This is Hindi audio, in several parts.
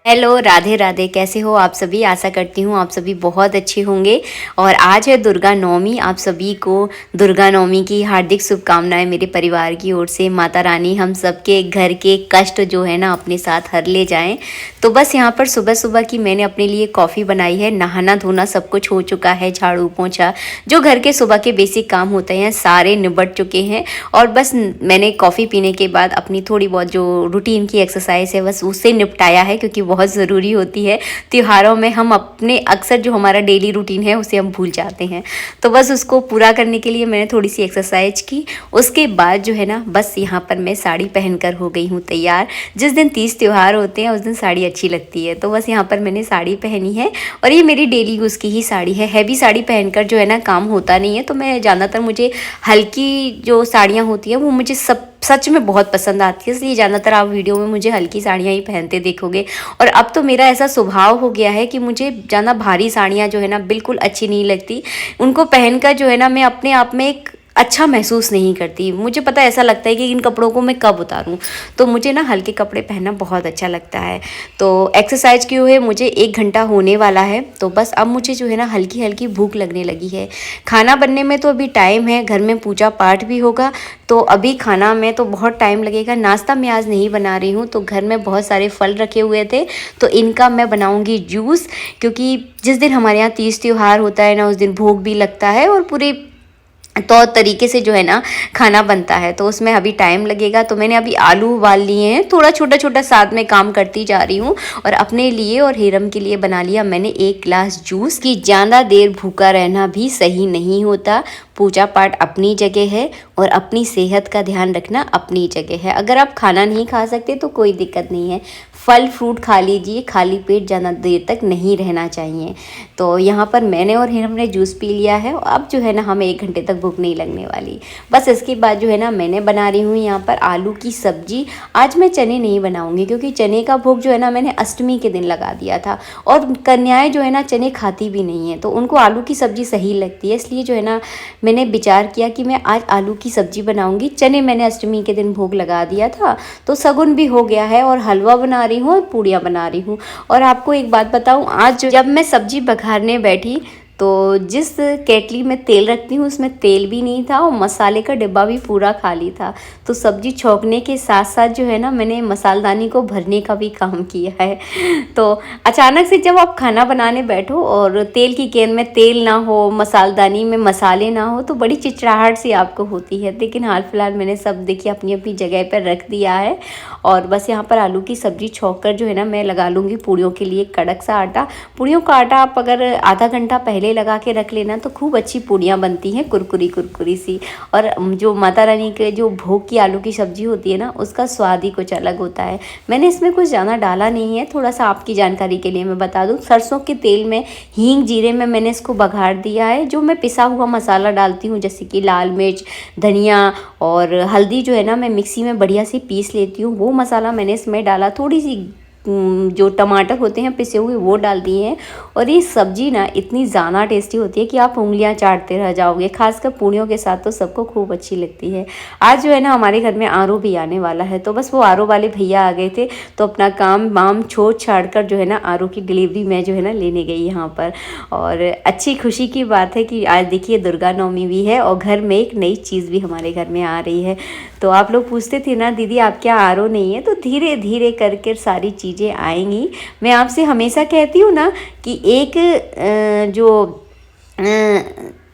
हेलो, राधे राधे। कैसे हो आप सभी? आशा करती हूँ आप सभी बहुत अच्छे होंगे। और आज है दुर्गा नवमी। आप सभी को दुर्गा नवमी की हार्दिक शुभकामनाएं मेरे परिवार की ओर से। माता रानी हम सबके घर के कष्ट जो है ना अपने साथ हर ले जाएं। तो बस यहाँ पर सुबह सुबह की मैंने अपने लिए कॉफ़ी बनाई है। नहाना धोना सब कुछ हो चुका है, झाड़ू पोंछा जो घर के सुबह के बेसिक काम होते हैं सारे निबट चुके हैं। और बस मैंने कॉफ़ी पीने के बाद अपनी थोड़ी बहुत जो रूटीन की एक्सरसाइज है बस उससे निपटाया है, क्योंकि बहुत ज़रूरी होती है। त्योहारों में हम अपने अक्सर जो हमारा डेली रूटीन है उसे हम भूल जाते हैं। तो बस उसको पूरा करने के लिए मैंने थोड़ी सी एक्सरसाइज की। उसके बाद जो है ना बस यहाँ पर मैं साड़ी पहनकर हो गई हूँ तैयार। जिस दिन 30 त्यौहार होते हैं उस दिन साड़ी अच्छी लगती है, तो बस यहाँ पर मैंने साड़ी पहनी है। और ये मेरी डेली यूज़ की ही साड़ी है। हैवी साड़ी पहनकर जो है ना काम होता नहीं है, तो मैं ज़्यादातर मुझे हल्की जो साड़ियाँ होती हैं वो मुझे सच में बहुत पसंद आती है। इसलिए ज़्यादातर आप वीडियो में मुझे हल्की साड़ियाँ ही पहनते देखोगे। और अब तो मेरा ऐसा स्वभाव हो गया है कि मुझे ज़्यादा भारी साड़ियाँ जो है ना बिल्कुल अच्छी नहीं लगती। उनको पहनकर जो है ना मैं अपने आप में एक अच्छा महसूस नहीं करती। मुझे पता ऐसा लगता है कि इन कपड़ों को मैं कब उतारूं। तो मुझे ना हल्के कपड़े पहनना बहुत अच्छा लगता है। तो एक्सरसाइज किए हुए मुझे 1 घंटा होने वाला है। तो बस अब मुझे जो है ना हल्की हल्की भूख लगने लगी है। खाना बनने में तो अभी टाइम है, घर में पूजा पाठ भी होगा, तो अभी खाना में तो बहुत टाइम लगेगा। नाश्ता मैं आज नहीं बना रही हूँ। तो घर में बहुत सारे फल रखे हुए थे, तो इनका मैं बनाऊँगी जूस। क्योंकि जिस दिन हमारे यहाँ 30 त्यौहार होता है ना उस दिन भोग भी लगता है और पूरे तौर तरीके से जो है ना खाना बनता है, तो उसमें अभी टाइम लगेगा। तो मैंने अभी आलू उबाल लिए हैं, थोड़ा छोटा छोटा साथ में काम करती जा रही हूँ। और अपने लिए और हीरम के लिए बना लिया मैंने 1 गिलास जूस। कि ज़्यादा देर भूखा रहना भी सही नहीं होता। पूजा पाठ अपनी जगह है और अपनी सेहत का ध्यान रखना अपनी जगह है। अगर आप खाना नहीं खा सकते तो कोई दिक्कत नहीं है, फल फ्रूट खा लीजिए। खाली पेट ज़्यादा देर तक नहीं रहना चाहिए। तो यहाँ पर मैंने और हिरम ने जूस पी लिया है। अब जो है ना हमें 1 घंटे तक भूख नहीं लगने वाली। बस इसके बाद जो है ना मैंने बना रही हूँ यहाँ पर आलू की सब्जी। आज मैं चने नहीं बनाऊँगी, क्योंकि चने का भोग जो है ना मैंने अष्टमी के दिन लगा दिया था। और कन्याएँ जो है ना चने खाती भी नहीं है, तो उनको आलू की सब्ज़ी सही लगती है। इसलिए जो है ना मैंने विचार किया कि मैं आज आलू की सब्ज़ी बनाऊँगी। चने मैंने अष्टमी के दिन भोग लगा दिया था, तो सगुन भी हो गया है। और हलवा बना रही हूँ और पूड़ियाँ बना रही हूँ। और आपको एक बात बताऊँ, आज जब मैं सब्जी बघारने बैठी तो जिस केटली में तेल रखती हूँ उसमें तेल भी नहीं था और मसाले का डिब्बा भी पूरा खाली था। तो सब्जी छौंकने के साथ साथ जो है ना मैंने मसालदानी को भरने का भी काम किया है। तो अचानक से जब आप खाना बनाने बैठो और तेल की कैन में तेल ना हो, मसालदानी में मसाले ना हो, तो बड़ी चिड़चिड़ाहट सी आपको होती है। लेकिन हाल फिलहाल मैंने सब देखिए अपनी अपनी जगह पर रख दिया है। और बस यहाँ पर आलू की सब्ज़ी छौंक कर जो है ना मैं लगा लूँगी पूड़ियों के लिए कड़क सा आटा। पूड़ियों का आटा आप अगर आधा घंटा पहले लगा के रख लेना तो खूब अच्छी पूड़ियाँ बनती हैं, कुरकुरी कुरकुरी सी। और जो माता रानी के जो भोग की आलू की सब्ज़ी होती है ना उसका स्वाद ही कुछ अलग होता है। मैंने इसमें कुछ ज़्यादा डाला नहीं है, थोड़ा सा आपकी जानकारी के लिए मैं बता दूँ। सरसों के तेल में हींग जीरे में मैंने इसको बघार दिया है। जो मैं पिसा हुआ मसाला डालती हूँ जैसे कि लाल मिर्च, धनिया और हल्दी जो है ना मैं मिक्सी में बढ़िया से पीस लेती हूँ, वो मसाला मैंने इसमें डाला। थोड़ी सी जो टमाटर होते हैं पिसे हुए वो डाल दिए हैं। और ये सब्ज़ी ना इतनी ज़्यादा टेस्टी होती है कि आप उंगलियां चाटते रह जाओगे। खासकर पूड़ियों के साथ तो सबको खूब अच्छी लगती है। आज जो है ना हमारे घर में आरओ भी आने वाला है, तो बस वो आरओ वाले भैया आ गए थे, तो अपना काम वाम छोड़ छाड़ कर जो है ना आरओ की डिलीवरी मैं जो है ना लेने गई यहाँ पर। और अच्छी खुशी की बात है कि आज देखिए दुर्गा नवमी भी है और घर में एक नई चीज़ भी हमारे घर में आ रही है। तो आप लोग पूछते थे ना दीदी आप क्या आरओ नहीं है, तो धीरे धीरे करके सारी चीज़ें आएंगी। मैं आपसे हमेशा कहती हूँ ना कि एक जो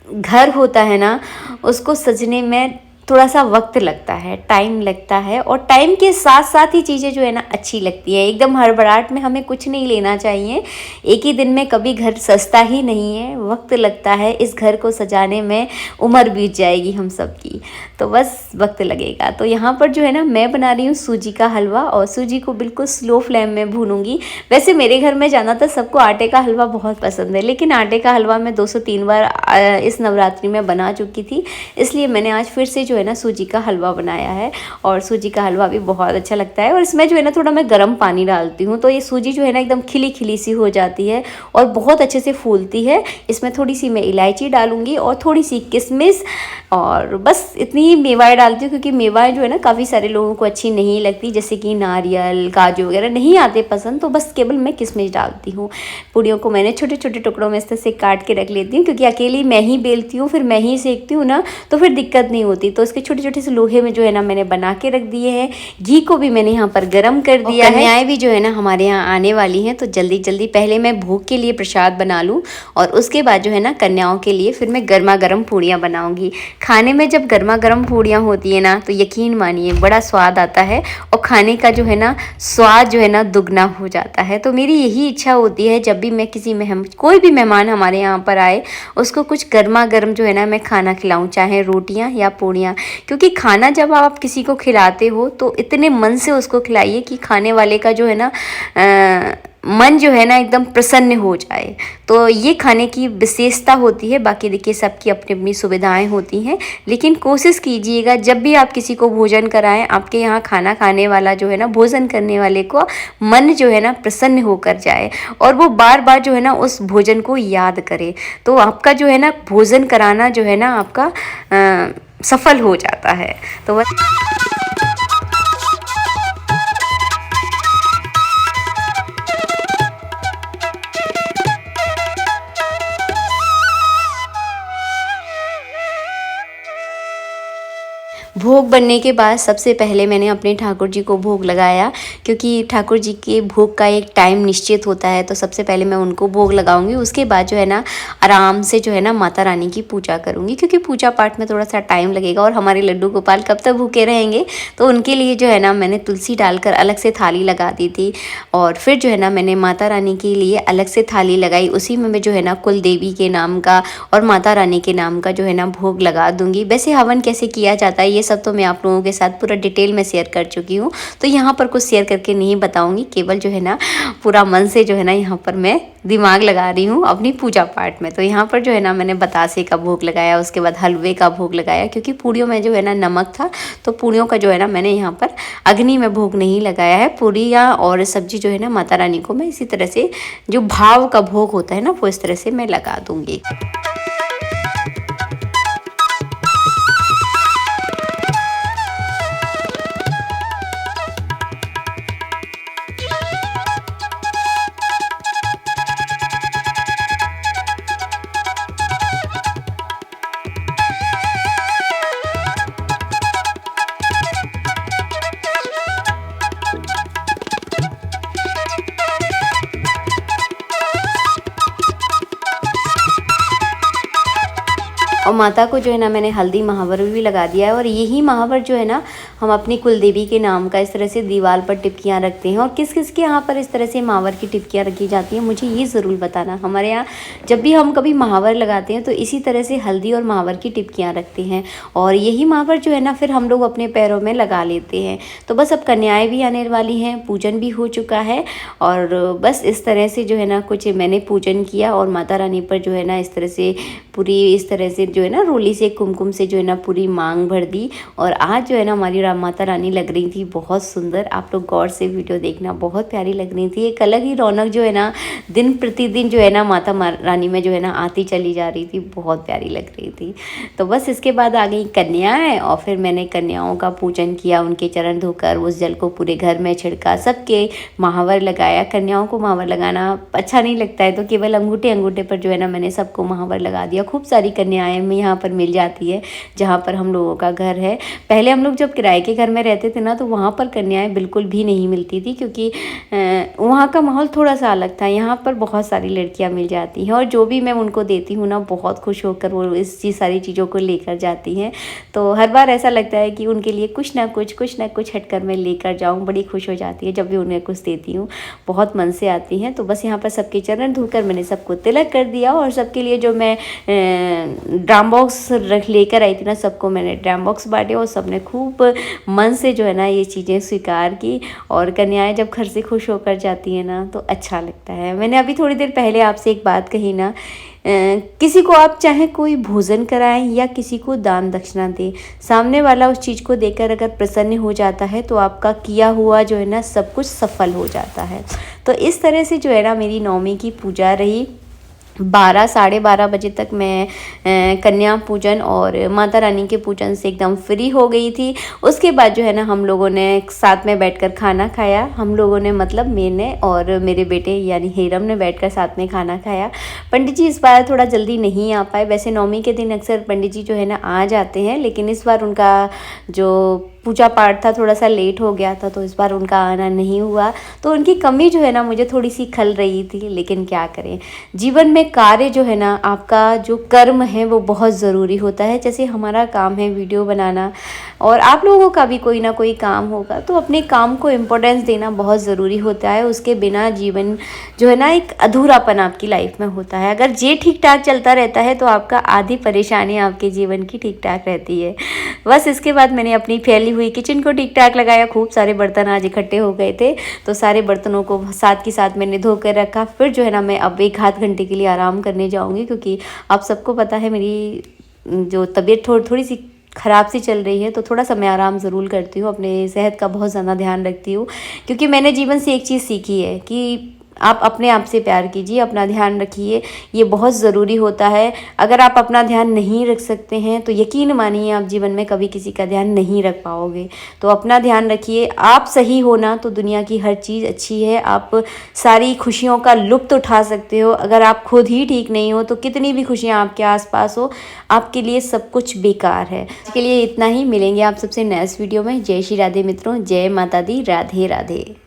घर होता है ना उसको सजने में थोड़ा सा वक्त लगता है, टाइम लगता है। और टाइम के साथ साथ ही चीज़ें जो है ना अच्छी लगती है। एकदम हड़बड़ाहट में हमें कुछ नहीं लेना चाहिए। एक ही दिन में कभी घर सजता ही नहीं है, वक्त लगता है। इस घर को सजाने में उम्र बीत जाएगी हम सब की, तो बस वक्त लगेगा। तो यहाँ पर जो है ना मैं बना रही हूँ सूजी का हलवा, और सूजी को बिल्कुल स्लो फ्लेम में भूनूंगी। वैसे मेरे घर में ज़्यादातर सबको आटे का हलवा बहुत पसंद है, लेकिन आटे का हलवा मैं 203 बार इस नवरात्रि में बना चुकी थी। इसलिए मैंने आज फिर से जो है ना सूजी का हलवा बनाया है, और सूजी का हलवा भी बहुत अच्छा लगता है। और इसमें जो है ना थोड़ा मैं गर्म पानी डालती हूँ, तो ये सूजी जो है ना एकदम खिली खिली सी हो जाती है और बहुत अच्छे से फूलती है। इसमें थोड़ी सी मैं इलायची डालूंगी और थोड़ी सी किशमिश, और बस इतनी ही मेवाएं डालती हूँ, क्योंकि मेवाएं जो है ना काफ़ी सारे लोगों को अच्छी नहीं लगती, जैसे कि नारियल काजू वगैरह नहीं आते पसंद, तो बस केवल मैं किशमिश डालती हूँ। पूड़ियों को मैंने छोटे छोटे टुकड़ों में इस तरह से काट के रख लेती हूँ, क्योंकि अकेली मैं ही बेलती हूँ, फिर मैं ही सेकती हूँ ना, तो फिर दिक्कत नहीं होती। तो इसके छोटे छोटे से लोहे में जो है ना मैंने बना के रख दिए हैं। घी को भी मैंने यहाँ पर गर्म कर दिया है। कन्याएं भी जो है ना हमारे यहाँ आने वाली हैं, तो जल्दी जल्दी पहले मैं भोग के लिए प्रसाद बना लूँ, और उसके बाद जो है ना कन्याओं के लिए फिर मैं गर्मा गर्म पूड़ियाँ बनाऊँगी। खाने में जब गर्मा गर्म पूड़ियाँ होती है ना, तो यकीन मानिए बड़ा स्वाद आता है, और खाने का जो है ना स्वाद जो है ना दुगना हो जाता है। तो मेरी यही इच्छा होती है, जब भी मैं किसी कोई भी मेहमान हमारे यहाँ पर आए, उसको कुछ गर्मा गर्म जो है ना मैं खाना खिलाऊं, चाहे रोटियाँ या पूड़ियाँ। क्योंकि खाना जब आप किसी को खिलाते हो तो इतने मन से उसको खिलाइए कि खाने वाले का जो है ना मन जो है ना एकदम प्रसन्न हो जाए। तो ये खाने की विशेषता होती है। बाकी देखिए सबकी अपनी अपनी सुविधाएं होती हैं, लेकिन कोशिश कीजिएगा जब भी आप किसी को भोजन कराएं, आपके यहाँ खाना खाने वाला जो है ना, भोजन करने वाले को मन जो है ना प्रसन्न होकर जाए, और वो बार बार जो है ना उस भोजन को याद करे। तो आपका जो है ना भोजन कराना जो है ना आपका सफल हो जाता है। तो बस भोग बनने के बाद सबसे पहले मैंने अपने ठाकुर जी को भोग लगाया, क्योंकि ठाकुर जी के भोग का एक टाइम निश्चित होता है। तो सबसे पहले मैं उनको भोग लगाऊंगी, उसके बाद जो है ना आराम से जो है ना माता रानी की पूजा करूंगी, क्योंकि पूजा पाठ में थोड़ा सा टाइम लगेगा, और हमारे लड्डू गोपाल कब तक भूखे रहेंगे। तो उनके लिए जो है ना मैंने तुलसी डालकर अलग से थाली लगा दी थी, और फिर जो है ना मैंने माता रानी के लिए अलग से थाली लगाई। उसी में मैं जो है ना कुल देवी के नाम का और माता रानी के नाम का जो है ना भोग लगा दूंगी। वैसे हवन कैसे किया जाता है ये सब तो मैं आप लोगों के साथ पूरा डिटेल में शेयर कर चुकी हूँ, तो यहाँ पर कुछ शेयर करके नहीं बताऊंगी। केवल जो है ना पूरा मन से जो है ना यहाँ पर मैं दिमाग लगा रही हूँ अपनी पूजा पाठ में। तो यहाँ पर जो है ना मैंने बतासे का भोग लगाया, उसके बाद हलवे का भोग लगाया, क्योंकि पूड़ियों में जो है ना नमक था, तो पूड़ियों का जो है ना मैंने यहाँ पर अग्नि में भोग नहीं लगाया है। पूड़ियाँ और सब्जी जो है ना माता रानी को मैं इसी तरह से जो भाव का भोग होता है ना वो इस तरह से मैं लगा दूँगी। और माता को जो है ना मैंने हल्दी महावर भी लगा दिया है, और यही महावर जो है ना हम अपनी कुलदेवी के नाम का इस तरह से दीवार पर टिपकियाँ रखते हैं। और किस किस के यहाँ पर इस तरह से महावर की टिपकियाँ रखी जाती हैं मुझे ये ज़रूर बताना। हमारे यहाँ जब भी हम कभी महावर लगाते हैं तो इसी तरह से हल्दी और महावर की टिपकियाँ रखते हैं, और यही महावर जो है ना फिर हम लोग अपने पैरों में लगा लेते हैं। तो बस अब कन्याएँ भी आने वाली हैं, पूजन भी हो चुका है, और बस इस तरह से जो है ना कुछ मैंने पूजन किया, और माता रानी पर जो है ना इस तरह से पूरी इस तरह से जो है ना रोली से कुमकुम से जो है ना पूरी मांग भर दी। और आज जो है ना हमारी माता रानी लग रही थी बहुत सुंदर। आप लोग गौर से वीडियो देखना, बहुत प्यारी लग रही थी। एक अलग ही रौनक जो है ना दिन प्रतिदिन जो है ना माता रानी में जो है ना आती चली जा रही थी, बहुत प्यारी लग रही थी। तो बस इसके बाद आ गई कन्याएं, और फिर मैंने कन्याओं का पूजन किया, उनके चरण धोकर उस जल को पूरे घर में छिड़का, सबके महावर लगाया। कन्याओं को महावर लगाना अच्छा नहीं लगता है, तो केवल अंगूठे अंगूठे पर जो है ना मैंने सबको महावर लगा दिया। खूब सारी कन्याएं में यहाँ पर मिल जाती है जहाँ पर हम लोगों का घर है। पहले हम लोग जब किराए के घर में रहते थे ना तो वहाँ पर कन्याएं बिल्कुल भी नहीं मिलती थी, क्योंकि वहाँ का माहौल थोड़ा सा अलग था। यहाँ पर बहुत सारी लड़कियाँ मिल जाती हैं, और जो भी मैं उनको देती हूँ ना बहुत खुश होकर वो इस सारी चीज़ों को लेकर जाती हैं। तो हर बार ऐसा लगता है कि उनके लिए कुछ ना कुछ हटकर मैं लेकर जाऊँ। बड़ी खुश हो जाती है जब भी उन्हें कुछ देती हूँ, बहुत मन से आती हैं। तो बस यहाँ पर सबके चरण धोकर मैंने सबको तिलक कर दिया, और सबके लिए जो मैं ड्राम बॉक्स लेकर आई थी ना, सबको मैंने ड्राम बॉक्स बांटे, और सबने खूब मन से जो है ना ये चीज़ें स्वीकार की। और कन्याएं जब घर से खुश होकर जाती हैं ना तो अच्छा लगता है। मैंने अभी थोड़ी देर पहले आपसे एक बात कही ना, किसी को आप चाहे कोई भोजन कराएं या किसी को दान दक्षिणा दें, सामने वाला उस चीज़ को देखकर अगर प्रसन्न हो जाता है तो आपका किया हुआ जो है ना सब कुछ सफल हो जाता है। तो इस तरह से जो है ना मेरी नवमी की पूजा रही। 12 साढ़े 12 बजे तक मैं कन्या पूजन और माता रानी के पूजन से एकदम फ्री हो गई थी। उसके बाद जो है ना हम लोगों ने साथ में बैठकर खाना खाया। हम लोगों ने मतलब मैंने और मेरे बेटे यानी हीरम ने बैठकर साथ में खाना खाया। पंडित जी इस बार थोड़ा जल्दी नहीं आ पाए। वैसे नवमी के दिन अक्सर पंडित जी जो है ना आ जाते हैं, लेकिन इस बार उनका जो पूजा पाठ था थोड़ा सा लेट हो गया था, तो इस बार उनका आना नहीं हुआ। तो उनकी कमी जो है ना मुझे थोड़ी सी खल रही थी, लेकिन क्या करें, जीवन में कार्य जो है ना, आपका जो कर्म है वो बहुत ज़रूरी होता है। जैसे हमारा काम है वीडियो बनाना, और आप लोगों का भी कोई ना कोई काम होगा, तो अपने काम को इम्पोर्टेंस देना बहुत ज़रूरी होता है। उसके बिना जीवन जो है ना एक अधूरापन आपकी लाइफ में होता है। अगर ये ठीक ठाक चलता रहता है तो आपका आधी परेशानी आपके जीवन की ठीक ठाक रहती है। बस इसके बाद मैंने अपनी फैली हुई किचन को ठीक ठाक लगाया। खूब सारे बर्तन आज इकट्ठे हो गए थे, तो सारे बर्तनों को साथ के साथ मैंने धो कर रखा। फिर जो है ना मैं अब 1 आध घंटे के लिए आराम करने जाऊँगी, क्योंकि आप सबको पता है मेरी जो तबीयत थोड़ी सी ख़राब सी चल रही है, तो थोड़ा सा मैं आराम ज़रूर करती हूँ। अपने सेहत का बहुत ज़्यादा ध्यान रखती हूँ, क्योंकि मैंने जीवन से एक चीज़ सीखी है कि आप अपने आप से प्यार कीजिए, अपना ध्यान रखिए, ये बहुत ज़रूरी होता है। अगर आप अपना ध्यान नहीं रख सकते हैं तो यकीन मानिए आप जीवन में कभी किसी का ध्यान नहीं रख पाओगे। तो अपना ध्यान रखिए। आप सही होना तो दुनिया की हर चीज़ अच्छी है। आप सारी खुशियों का लुत्फ़ उठा सकते हो। अगर आप खुद ही ठीक नहीं हो तो कितनी भी खुशियाँ आपके आसपास हो, आपके लिए सब कुछ बेकार है। इसके लिए इतना ही। मिलेंगे आप सबसे नेक्स्ट वीडियो में। जय श्री राधे मित्रों, जय माता दी, राधे राधे।